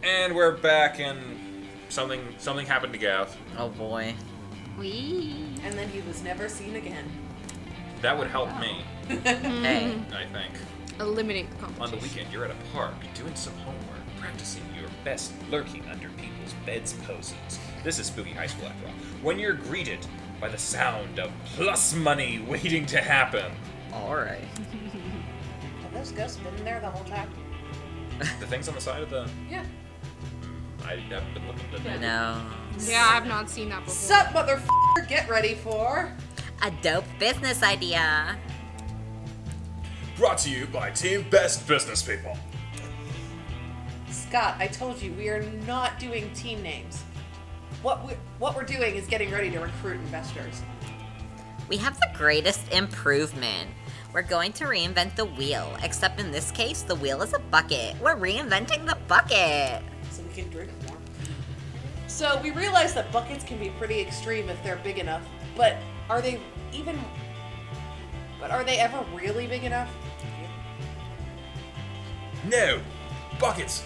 And we're back, and something happened to Gav. Oh boy. Wee. And then he was never seen again. That would help me, Hey. I think. Eliminate the competition. On the weekend, you're at a park doing some homework, practicing your best lurking under people's beds poses. This is spooky high school after all. When you're greeted by the sound of plus money waiting to happen. Alright. Have those ghosts been there the whole time? The things on the side of the... Yeah. I haven't been looking at that. No. Yeah, I've not seen that before. Sup, motherfucker? Get ready for... A dope business idea. Brought to you by Team Best Business People. Scott, I told you, we are not doing team names. What we're doing is getting ready to recruit investors. We have the greatest improvement. We're going to reinvent the wheel, except in this case, the wheel is a bucket. We're reinventing the bucket. So we can drink more. So we realize that buckets can be pretty extreme if they're big enough, but are they ever really big enough? No, buckets,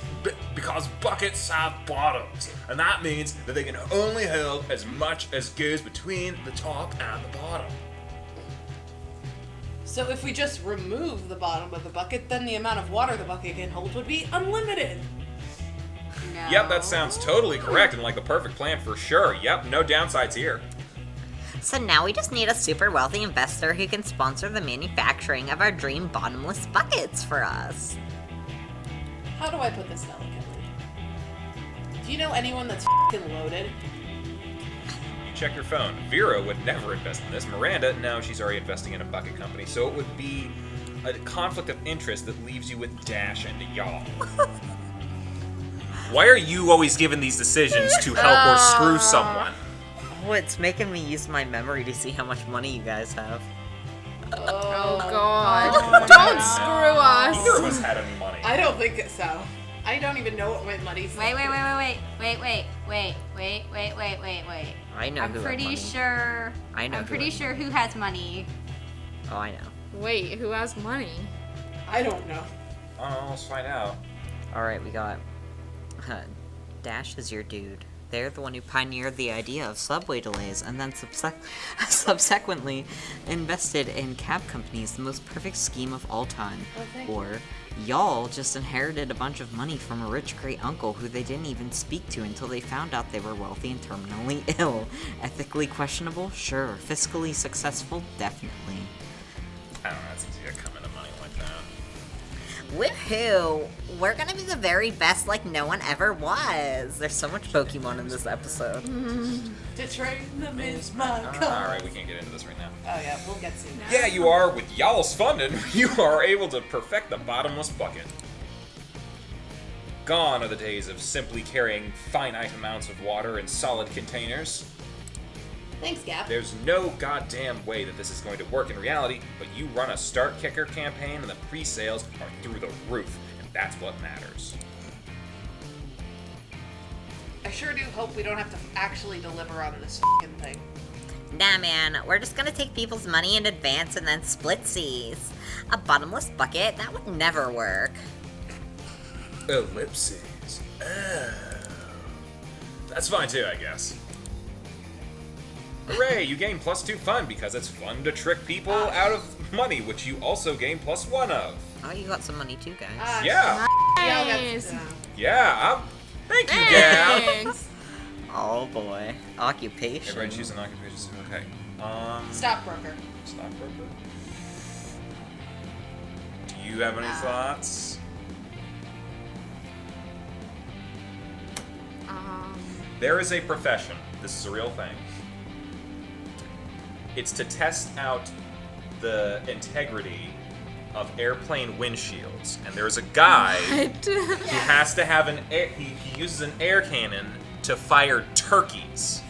because buckets have bottoms, and that means that they can only hold as much as goes between the top and the bottom. So if we just remove the bottom of the bucket, then the amount of water the bucket can hold would be unlimited. No. Yep, that sounds totally correct and like the perfect plan for sure. Yep, no downsides here. So now we just need a super wealthy investor who can sponsor the manufacturing of our dream bottomless buckets for us. How do I put this delicately? Do you know anyone that's f***ing loaded? You check your phone. Vera would never invest in this. Miranda, no, she's already investing in a bucket company, so it would be a conflict of interest that leaves you with Dash and y'all. Why are you always given these decisions to help or screw someone? Oh, it's making me use my memory to see how much money you guys have. Oh god. Don't screw us. Neither of us had any money. I don't think so. I don't even know what my money's Wait. I know I'm who had pretty money. sure. I know I'm who pretty had sure who has money. Oh, I know. Wait, who has money? I don't know. Oh, let's find out. Alright, we got... Dash is your dude. They're the one who pioneered the idea of subway delays and then subsequently invested in cab companies, the most perfect scheme of all time. Oh, thank you. Or y'all just inherited a bunch of money from a rich great uncle who they didn't even speak to until they found out they were wealthy and terminally ill. Ethically questionable? Sure. Fiscally successful? Definitely. I don't know, it's easy to come into money like that. Woohoo! We're gonna be the very best like no one ever was. There's so much Pokemon in this episode. To train them is my call. Alright, we can't get into this right now. Oh yeah, we'll get to that. Yeah, you are. With y'all's funding, you are able to perfect the bottomless bucket. Gone are the days of simply carrying finite amounts of water in solid containers. Thanks, Gap. There's no goddamn way that this is going to work in reality, but you run a Start Kicker campaign and the pre-sales are through the roof, and that's what matters. I sure do hope we don't have to actually deliver on this f***ing thing. Nah, man, we're just gonna take people's money in advance and then split seas. A bottomless bucket? That would never work. Ellipses. Oh. That's fine too, I guess. Hooray, you gain +2 fun because it's fun to trick people out of money, which you also gain +1 of. Oh, you got some money too, guys. Yeah. Nice. Yeah, thank you, Gab. Thanks. Oh boy. Occupation. Everybody choose an occupation. Okay. Stockbroker. Stockbroker. Do you have any thoughts? There is a profession. This is a real thing. It's to test out the integrity of airplane windshields, and there's a guy who has to have he uses an air cannon to fire turkeys.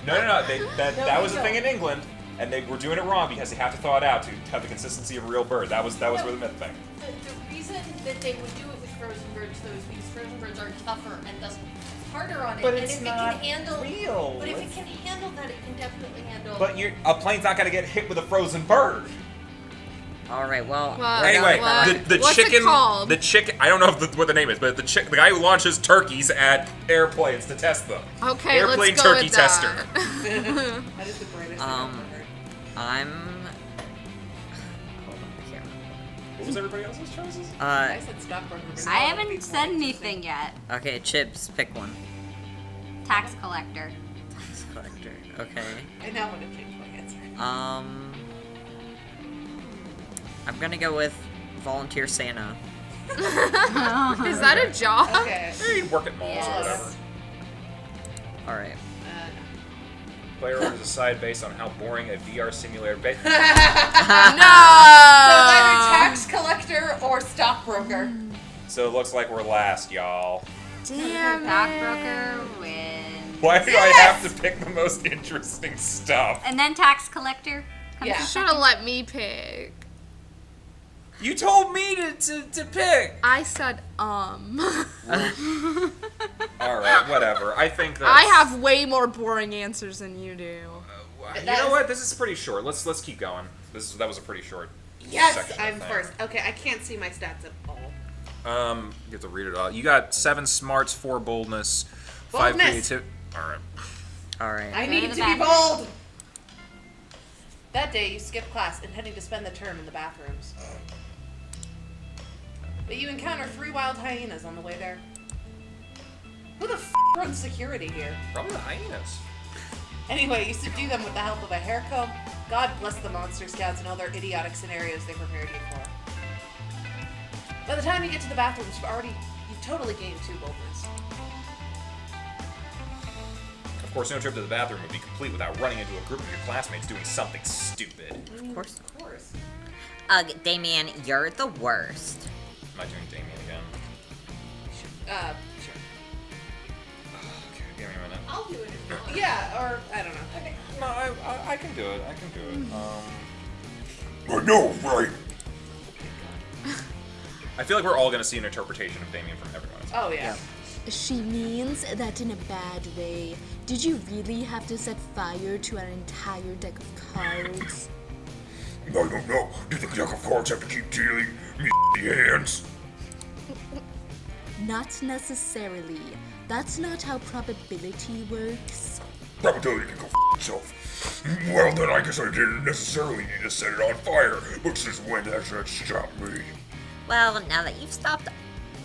No. That was a thing in England, and they were doing it wrong because they have to thaw it out to have the consistency of a real bird. That was where the myth thing. The reason that they would do it with frozen birds, though, is because frozen birds are tougher and thus harder on it. But and it's if not it can handle, real. But if it can handle that, it can definitely handle. But a plane's not gonna get hit with a frozen bird. All right. Well. Anyway, the what's chicken, it called? the chicken. I don't know what the name is, but the guy who launches turkeys at airplanes to test them. Okay, Airplane let's go turkey with tester. that. That is the brightest thing I've ever heard. I'm. Hold on here. What was everybody else's choices? I said stockbroker. but I now haven't people said are anything yet. Okay, Chips, pick one. Tax collector. Tax collector. Okay. I now want to change my answer. I'm gonna go with volunteer Santa. Is that a job? Okay. Hey, work at malls or Yes. whatever. All right. Player orders a side based on how boring a VR simulator. So No. it's either tax collector or stockbroker. So it looks like we're last, y'all. Damn Stockbroker wins. Why do I have to pick the most interesting stuff? And then tax collector. comes Yeah. You should have let me pick. You told me to pick. I said, All right, whatever. I think that I have way more boring answers than you do. You know what? This is pretty short. Let's keep going. That was a pretty short. Yes, section, I I'm think. first. Okay, I can't see my stats at all. You have to read it all. You got 7 smarts, 4 boldness, 5 Boldness. creativity. All right. All right. I Go need to to the be bathroom. bold. That day, you skipped class, intending to spend the term in the bathrooms. But you encounter 3 wild hyenas on the way there. Who the f runs security here? Probably the hyenas. Anyway, you subdue them with the help of a hair comb. God bless the Monster Scouts and all their idiotic scenarios they prepared you for. By the time you get to the bathrooms, you've totally gained 2 boldness. Of course, no trip to the bathroom would be complete without running into a group of your classmates doing something stupid. Of course. Of course. Ugh, Damien, you're the worst. Am I doing Damien again? Sure. Okay, give me a minute. I'll do it if you want. Yeah, or I don't know. No, I can do it. I can do it. I know, right? I feel like we're all gonna see an interpretation of Damien from everyone else. Oh, yeah. She means that in a bad way. Did you really have to set fire to an entire deck of cards? I don't know. Do the deck of cards have to keep dealing me hands? Not necessarily. That's not how probability works. Probability can go f itself. Well, then I guess I didn't necessarily need to set it on fire, but since when has that stopped me? Well, now that you've stopped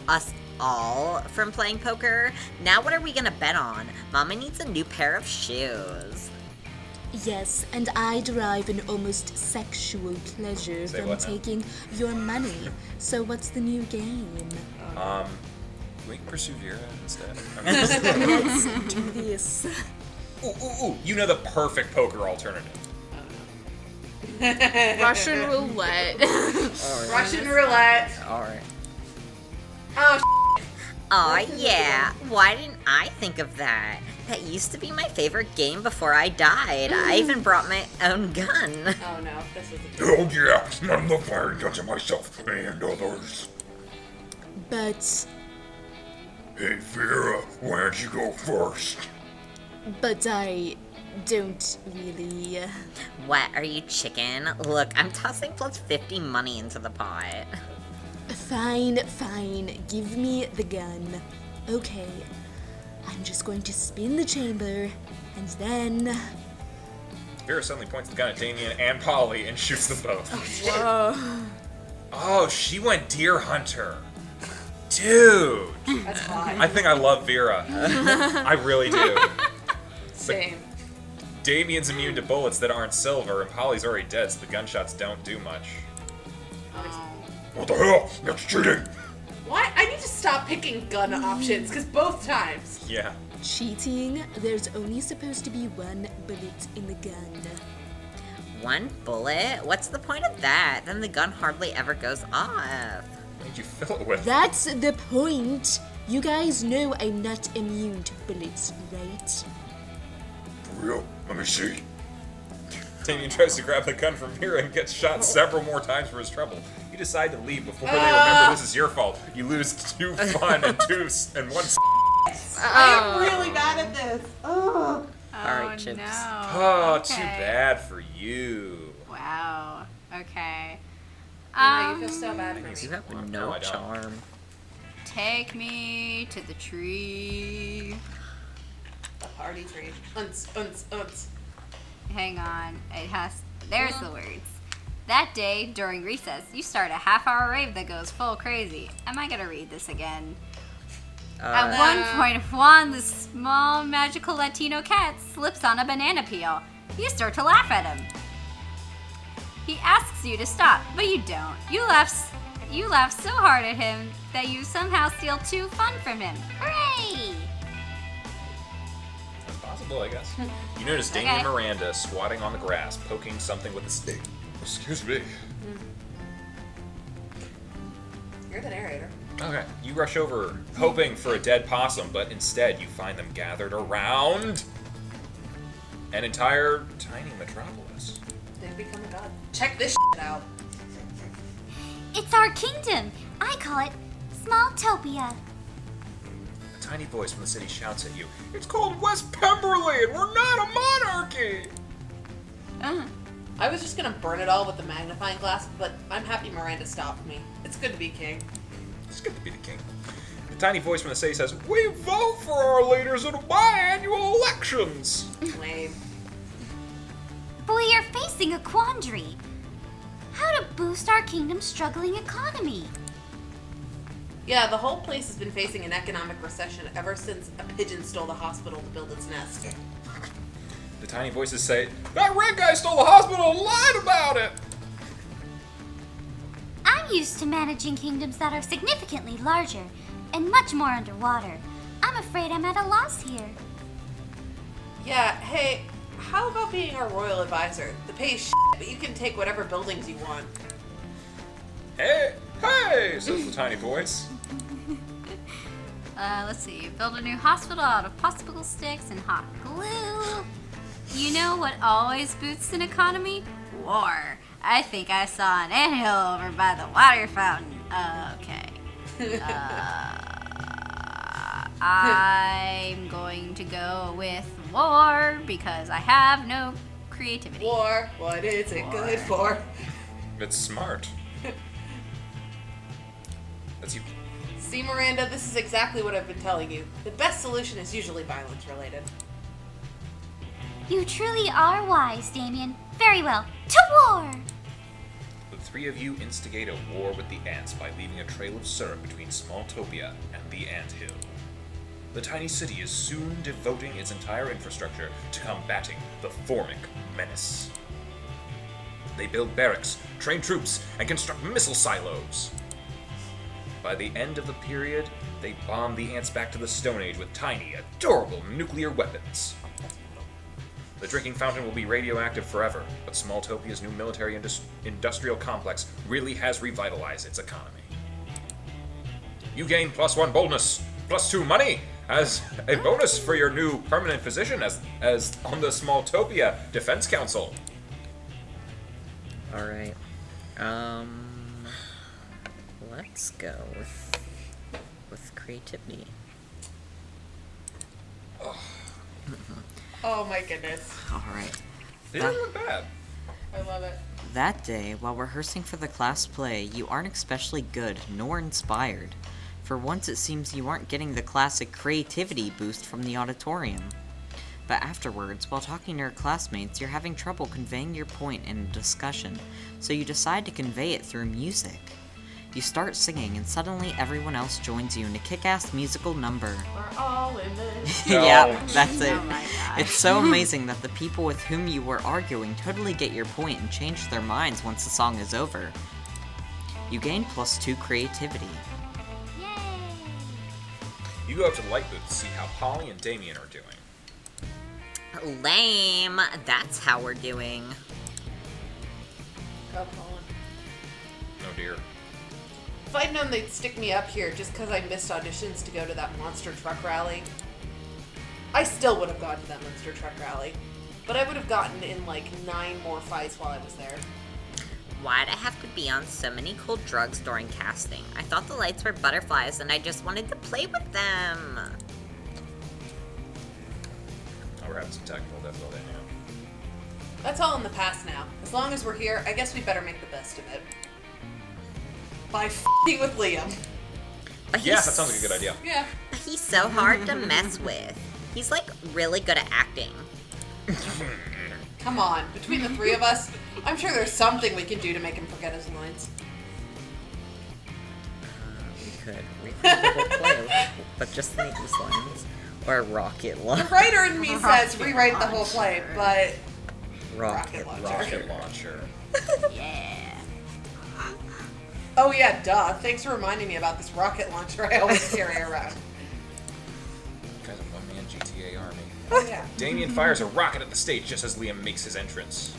us all from playing poker, now what are we gonna bet on? Mama needs a new pair of shoes. Yes, and I derive an almost sexual pleasure Say from what now? taking your money. So what's the new game? Can we pursue Vera instead? Let's do this. Ooh, you know the perfect poker alternative. Russian roulette. Russian roulette. All right. Oh, Aw, yeah. Why didn't I think of that? That used to be my favorite game before I died. I even brought my own gun. oh no, this is a Oh yeah, I love firing guns at myself and others. But Hey Vera, why don't you go first? I don't really. What, are you chicken? Look, I'm tossing plus 50 money into the pot. Fine. Give me the gun. Okay. I'm just going to spin the chamber, and then. Vera suddenly points the gun at Damien and Polly and shoots them both. Whoa. Oh, she went deer hunter. Dude. That's fine. I think I love Vera. I really do. Same. Damien's immune to bullets that aren't silver, and Polly's already dead, so the gunshots don't do much. What the hell? That's cheating! Why? I need to stop picking gun options, because both times. Yeah. Cheating? There's only supposed to be one bullet in the gun. One bullet? What's the point of that? Then the gun hardly ever goes off. What did you fill it with? That's the point! You guys know I'm not immune to bullets, right? For real? Let me see. Damien tries to grab the gun from Vera and gets shot several more times for his trouble. You decide to leave before they remember this is your fault. You lose 2 fun and 1 I am really bad at this. Oh. Alright, Chips. No. Oh, too Okay. bad for you. Wow. Okay. I know you feel so bad for You me. have No, no I don't. charm. Take me to the tree. The party tree. Unts. Hang on. There's the words. That day, during recess, you start a half-hour rave that goes full crazy. Am I gonna read this again? At one point of Juan, the small magical Latino cat slips on a banana peel. You start to laugh at him. He asks you to stop, but you don't. You laugh so hard at him that you somehow steal 2 fun from him. Hooray! That's possible, I guess. You notice Damien Okay. Miranda squatting on the grass, poking something with a stick. Excuse me. You're the narrator. Okay. You rush over, hoping for a dead possum, but instead you find them gathered around an entire tiny metropolis. They've become a god. Check this out. It's our kingdom. I call it Smalltopia. A tiny voice from the city shouts at you, "It's called West Pemberley, and we're not a monarchy!" I was just gonna burn it all with the magnifying glass, but I'm happy Miranda stopped me. It's good to be king. It's good to be the king. The tiny voice from the city says, "We vote for our leaders in biannual elections!" Lame. But we are facing a quandary. How to boost our kingdom's struggling economy? Yeah, the whole place has been facing an economic recession ever since a pigeon stole the hospital to build its nest. The tiny voices say, "That red guy stole the hospital and lied about it!" I'm used to managing kingdoms that are significantly larger and much more underwater. I'm afraid I'm at a loss here. Yeah, hey, how about being our royal advisor? The pay is but you can take whatever buildings you want. Hey, says the tiny voice. Let's see. Build a new hospital out of popsicle sticks and hot glue. You know what always boosts an economy? War. I think I saw an anthill over by the water fountain. Okay. I'm going to go with war because I have no creativity. War, what is it good for? It's smart. That's you. See, Miranda, this is exactly what I've been telling you. The best solution is usually violence related. You truly are wise, Damien. Very well. To war! The 3 of you instigate a war with the ants by leaving a trail of syrup between Smalltopia and the anthill. The tiny city is soon devoting its entire infrastructure to combating the Formic menace. They build barracks, train troops, and construct missile silos. By the end of the period, they bomb the ants back to the Stone Age with tiny, adorable nuclear weapons. The drinking fountain will be radioactive forever, but Smalltopia's new military industrial complex really has revitalized its economy. You gain +1 boldness, +2 money, as a bonus for your new permanent position as on the Smalltopia Defense Council. Alright. Let's go with creativity. Oh my goodness. Alright. They didn't look bad. I love it. That day, while rehearsing for the class play, you aren't especially good nor inspired. For once, it seems you aren't getting the classic creativity boost from the auditorium. But afterwards, while talking to your classmates, you're having trouble conveying your point in a discussion, so you decide to convey it through music. You start singing, and suddenly everyone else joins you in a kick-ass musical number. We're all in this. Yeah, that's it. Oh my gosh. It's so amazing that the people with whom you were arguing totally get your point and change their minds once the song is over. You gain +2 creativity. Yay! You go up to the light booth to see how Polly and Damien are doing. Lame. That's how we're doing. Go, Colin. Oh dear. If I'd known they'd stick me up here just because I missed auditions to go to that monster truck rally, I still would have gone to that monster truck rally. But I would have gotten in like 9 more fights while I was there. Why'd I have to be on so many cool drugs during casting? I thought the lights were butterflies and I just wanted to play with them. Oh, we're having some technical difficulty now. That's all in the past now. As long as we're here, I guess we better make the best of it. by f***ing with Liam. Yeah, that sounds like a good idea. Yeah. He's so hard to mess with. He's like really good at acting. Come on, between the three of us, I'm sure there's something we can do to make him forget his lines. We could rewrite the whole play, but just make these lines. Or rocket The launcher. writer in me says rewrite the whole play, but Rocket Rocket launcher. Yeah. oh yeah, duh. Thanks for reminding me about this rocket launcher I always carry around. Guys, a one-man GTA army. Oh yeah. Damien fires a rocket at the stage just as Liam makes his entrance.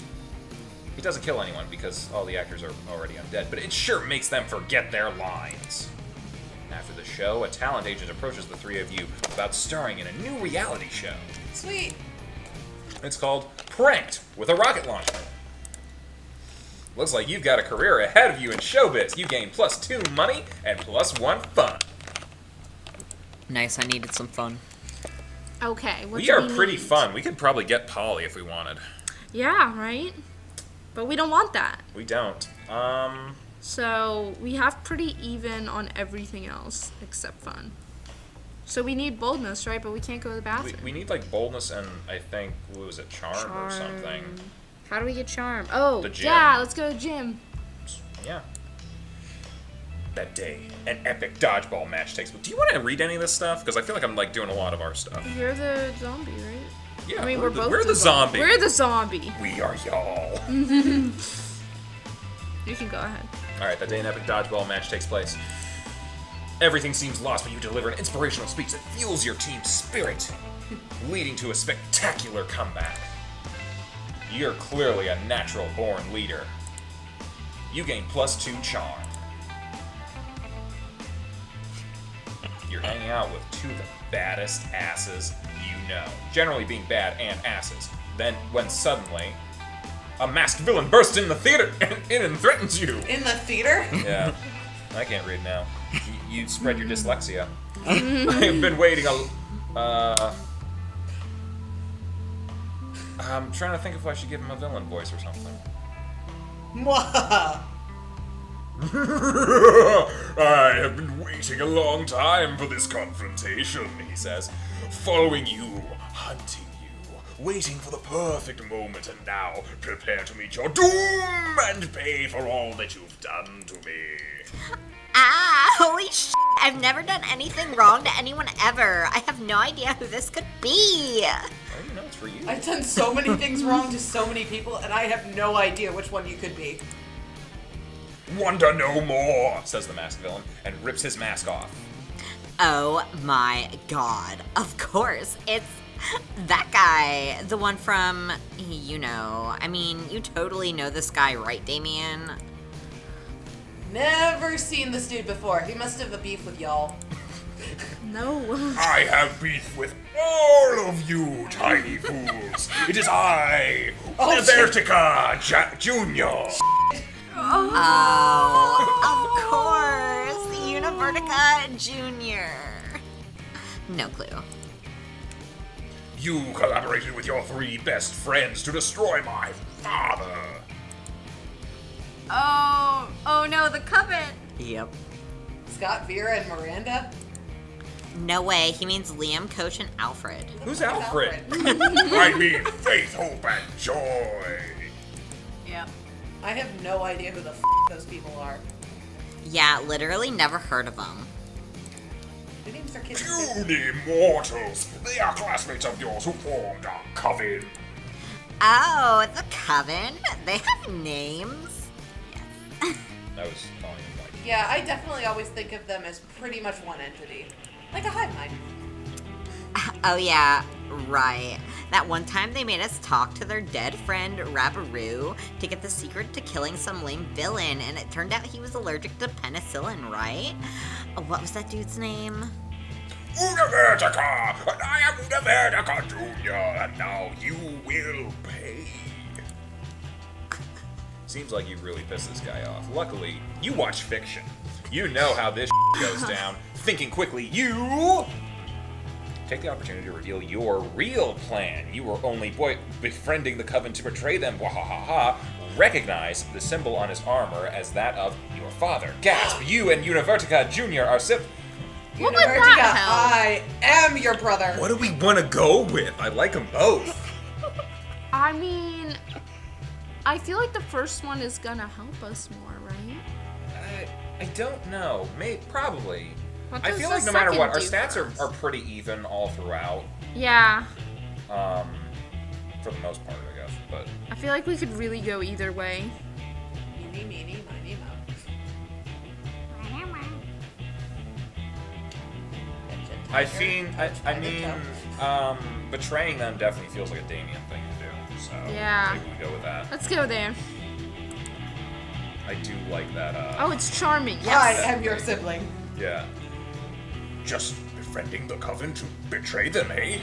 He doesn't kill anyone because all the actors are already undead, but it sure makes them forget their lines. After the show, a talent agent approaches the three of you about starring in a new reality show. Sweet. It's called Pranked with a Rocket Launcher. Looks like you've got a career ahead of you in showbiz. You gain +2 money and +1 fun. Nice, I needed some fun. Okay, what We do are we pretty need? fun. We could probably get Polly if we wanted. Yeah, right? But we don't want that. We don't. So we have pretty even on everything else except fun. So we need boldness, right? But we can't go to the bathroom. We need like boldness and I think, what was it, charm or something. How do we get charm? Oh, The gym. yeah, let's go to the gym. Yeah. That day, an epic dodgeball match takes place. Do you want to read any of this stuff? Because I feel like I'm like doing a lot of our stuff. You're the zombie, right? Yeah, I mean, we're both we're the zombie. We're the zombie. We are y'all. You can go ahead. All right, that day, an epic dodgeball match takes place. Everything seems lost, but you deliver an inspirational speech that fuels your team's spirit, leading to a spectacular comeback. You're clearly a natural-born leader. You gain +2 charm. You're hanging out with two of the baddest asses you know. Generally being bad and asses. Then, when suddenly, a masked villain bursts in the theater and threatens you. In the theater? Yeah. I can't read now. You spread your dyslexia. I've been waiting I'm trying to think if I should give him a villain voice or something. Mwah. I have been waiting a long time for this confrontation, He says, following you, hunting you, waiting for the perfect moment, and now prepare to meet your doom and pay for all that you've done to me. Ah, holy shit. I've never done anything wrong to anyone ever. I have no idea who this could be. oh, you know, it's for you. I've done so many things wrong to so many people, and I have no idea which one you could be. Wonder no more. Says the masked villain, and rips his mask off. Oh my god. Of course. It's that guy. The one from, you know. I mean, you totally know this guy, right, Damien? Never seen this dude before. He must have a beef with y'all. No. I have beef with all of you, tiny fools. It is I, Univertica Jr. Oh, of course. Univertica Jr. No clue. You collaborated with your 3 best friends to destroy my father. Oh no, the coven. Yep. Scott, Vera, and Miranda? No way. He means Liam, Coach, and Alfred. Who's Alfred? I mean faith, hope, and joy. Yep. I have no idea who the f*** those people are. Yeah, literally never heard of him. Their names are kids. Puny mortals. They are classmates of yours who formed our coven. Oh, the Coven? They have names? I was calling him like. Yeah, I definitely always think of them as pretty much one entity. Like a hive mind. Oh yeah, right. That one time they made us talk to their dead friend Rabaroo to get the secret to killing some lame villain, and it turned out he was allergic to penicillin, right? What was that dude's name? Univertica! And I am Univertica Jr. And now you will pay. Seems like you really pissed this guy off. Luckily, you watch fiction. You know how this goes down. Thinking quickly, you take the opportunity to reveal your real plan. You were only befriending the coven to betray them, wahahaha. recognize the symbol on his armor as that of your father. Gasp! You and Univertica Jr. are What would Univertica, that help? I am your brother. What do we want to go with? I like them both. I mean, I feel like the first one is gonna help us more, right? I don't know. Probably. What I does feel the like no matter what, our second do stats for us? are pretty even all throughout. Yeah. For the most part, I guess. But I feel like we could really go either way. Meeny, meeny, miny, moe. I mean, betraying them definitely feels like a Damien thing to do. So Yeah. maybe we go with that. Let's go there. I do like that. Oh, it's charming. I Yes. am your sibling. Yeah. Just befriending the coven to betray them, eh?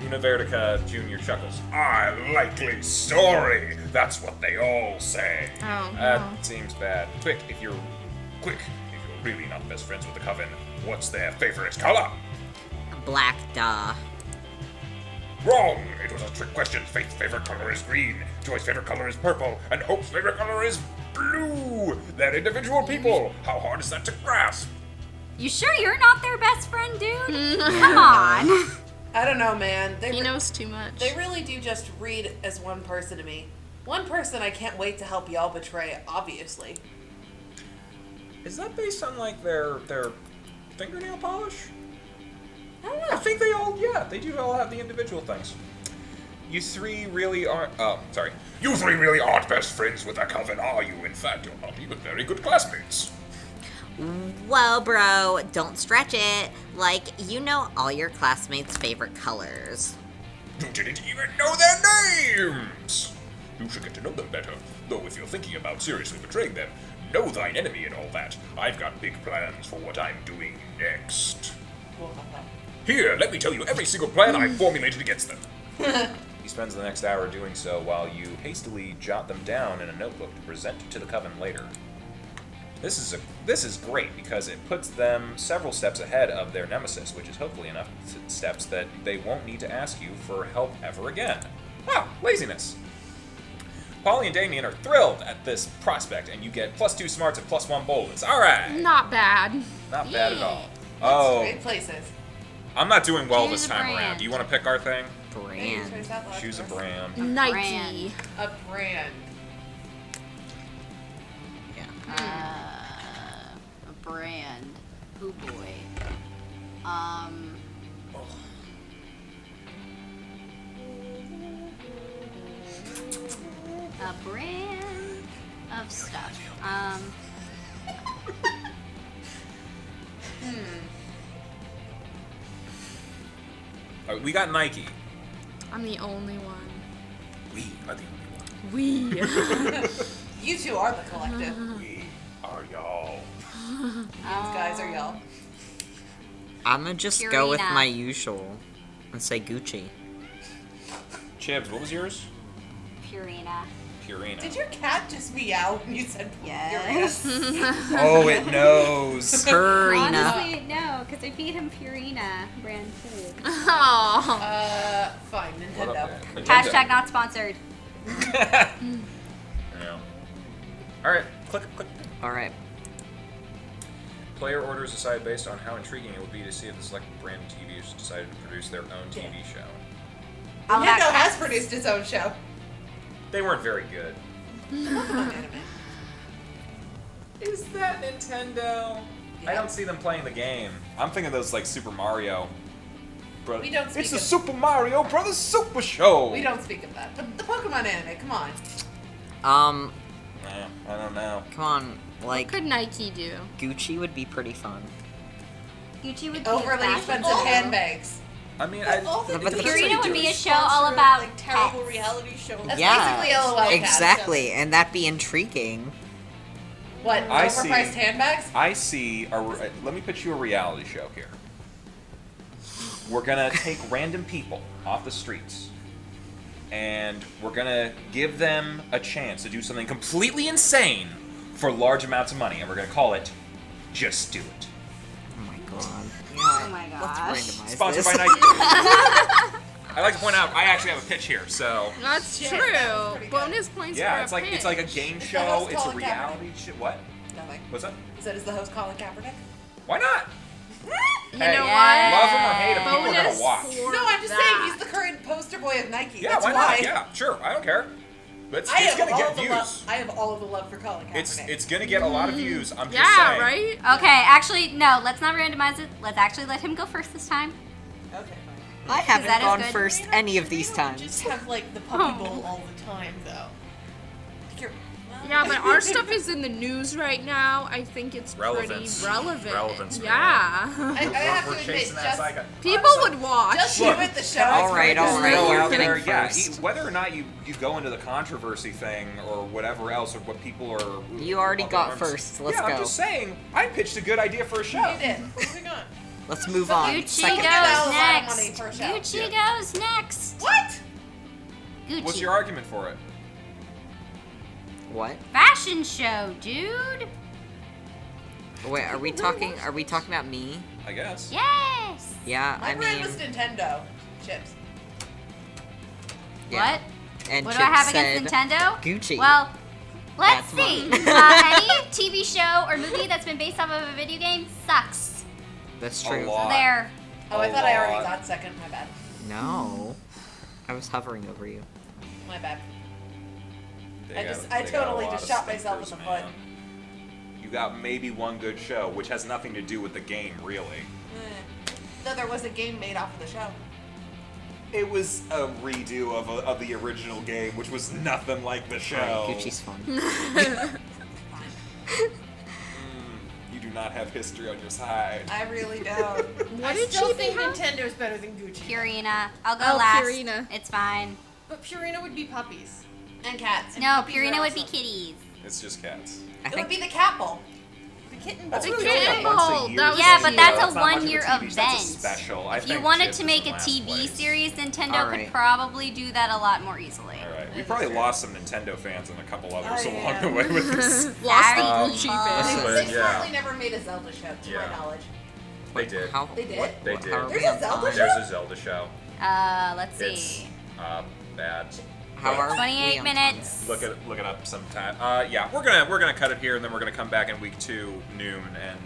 Univertica Jr. chuckles. A likely story. That's what they all say. Oh, no. That seems bad. Quick, if you're really not best friends with the coven, what's their favorite color? Black, duh. Wrong! It was a trick question. Faith's favorite color is green, Joy's favorite color is purple, and Hope's favorite color is blue! They're individual people! How hard is that to grasp? You sure you're not their best friend, dude? Come on. I don't know, man. He knows too much. They really do just read as one person to me. One person I can't wait to help y'all betray, obviously. Is that based on like their fingernail polish? I don't I know. think they do all have the individual things. You three really aren't. Oh, sorry. You three really aren't best friends with the coven, are you? In fact, you're not even very good classmates. Well, bro, don't stretch it. Like, you know all your classmates' favorite colors. You didn't even know their names! You should get to know them better. Though if you're thinking about seriously betraying them, know thine enemy and all that. I've got big plans for what I'm doing next. Here, let me tell you every single plan I've formulated against them. He spends the next hour doing so while you hastily jot them down in a notebook to present to the coven later. This is great because it puts them several steps ahead of their nemesis, which is hopefully enough steps that they won't need to ask you for help ever again. Ah, laziness. Polly and Damien are thrilled at this prospect, and you get +2 smarts and +1 boldness. All right, Not bad. not bad at all. Oh, Great places. I'm not doing well Choose this a time brand. around. Do you want to pick our thing? Brand. Choose a brand. Nike. A brand. A brand. Oh boy. A brand of stuff. All right, we got Nike. I'm the only one. We are the only one. We. You two are the collective. We are y'all. These guys are y'all. I'm gonna just go with Purina. my usual and say Gucci. Chibs, what was yours? Purina. Purina. Did your cat just meow when you said Yes. Oh, it knows. Purina. Honestly, no, because I feed him Purina brand food. Oh. Fine, What Nintendo. up there? Hashtag not sponsored. Yeah. All right, click. Alright. Player orders decide based on how intriguing it would be to see if the selected brand of TV has decided to produce their own TV show. Nintendo has produced its own show. They weren't very good. Pokemon anime. Is that Nintendo? I don't see them playing the game. I'm thinking those like Super Mario. We don't speak It's the of- Super Mario Brothers Super Show. We don't speak of that. The Pokemon anime, come on. I don't know. Come on, like, What could Nike do? Gucci would be pretty fun. Gucci would be Overly a fashion expensive show. handbags. I mean, All the But things Purina they would do be a is show all sponsor, about like terrible pets. reality shows. That's Yeah, basically LOL cats. exactly, and that'd be intriguing. What, I see. overpriced handbags? I see. Let me pitch you a reality show here. We're gonna take random people off the streets, and we're gonna give them a chance to do something completely insane for large amounts of money, and we're gonna call it "Just Do It." Oh my god. Oh my Let's gosh. randomize Sponsored this. by Nike. I like to point out I actually have a pitch here, so That's Shit, true. that was pretty good. Bonus points yeah, for it's a like it's like a pitch. game Is that show. what's It's a called reality shit. What? Nothing. What's that? Is that is the host Colin Kaepernick? Why not? You Hey, know Yeah. love what? him or hate him, people are Bonus gonna watch. for No, I'm just that. saying he's the current poster boy of Nike. Yeah, That's why why. not? Yeah, sure. I don't care. But it's I have gonna all get of the views. love. I have all of the love for Colin Kaepernick. It's gonna get a lot of views. I'm just Yeah, saying. right? Okay, actually, no. Let's not randomize it. Let's actually let him go first this time. Okay, fine. I haven't that is gone good. first any of these We don't just times. have like the puppy bowl all the time, though. You're, Yeah, but our stuff is in the news right now. I think it's Relevance. pretty relevant. Relevance, man. Yeah. I have We're to admit, chasing that just, psycho. People would watch. just Look, you at the show. all right, all right, Go you're out getting there, yeah. first. Whether or not you go into the controversy thing or whatever else or what people are. You already what got their arms- first. Let's yeah, go. I'm just saying. I pitched a good idea for a show. You did. Moving on. Let's move on. Gucci Second goes That was a lot of next. money for a show. Gucci Yeah. goes next. What? Gucci. What's your argument for it? What? Fashion show, dude. Wait, are we talking? Are we talking about me? I guess. Yes. Yeah, My I brand mean, was Nintendo chips. yeah. What? And What Chip do I have said, against Nintendo? Gucci. Well, let's That's see. mine. Any TV show or movie that's been based off of a video game sucks. That's A true. lot. There. Oh, I A thought I already lot. got second. My bad. No, I was hovering over you. My bad. They I got- just- I they got a totally lot just of shot myself in stinkers, the foot. man. You got maybe one good show, which has nothing to do with the game, really. No, there was a game made off of the show. It was a redo of the original game, which was nothing like the show. Alright, Gucci's fun. You do not have history on your side. I really don't. What I did still she think have? Nintendo's better than Gucci. Purina. I'll go Oh, last. Purina. It's fine. But Purina would be puppies. And cats. No, Puppies Purina are would be awesome. kitties. It's just cats. I It would think be the cat bowl. The kitten That's bowl. The really only kitten a once a bowl, year that was thing, Yeah, but that's though. a It's not much of one-year TV. That's a event. special. I If you think wanted Chips to is make in a last TV place. series, Nintendo Alright. could probably do that a lot more easily. All right, we probably lost some Nintendo fans and a couple others Oh, along yeah. the way with this. Lost the Um, Gucci uh, fans. But, They yeah. certainly never made a Zelda show, to Yeah. my knowledge. They did. How, They did? What, They what- did. How are we There's a on Zelda time? show? There's a Zelda show. Let's It's see. bad. How are we 28 on minutes. Look it up sometime. Yeah, we're gonna cut it here, and then we're gonna come back in week 2 noon, and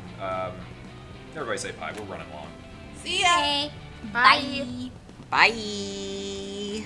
everybody say bye. We're running long. See ya! Okay. Bye. Bye. Bye.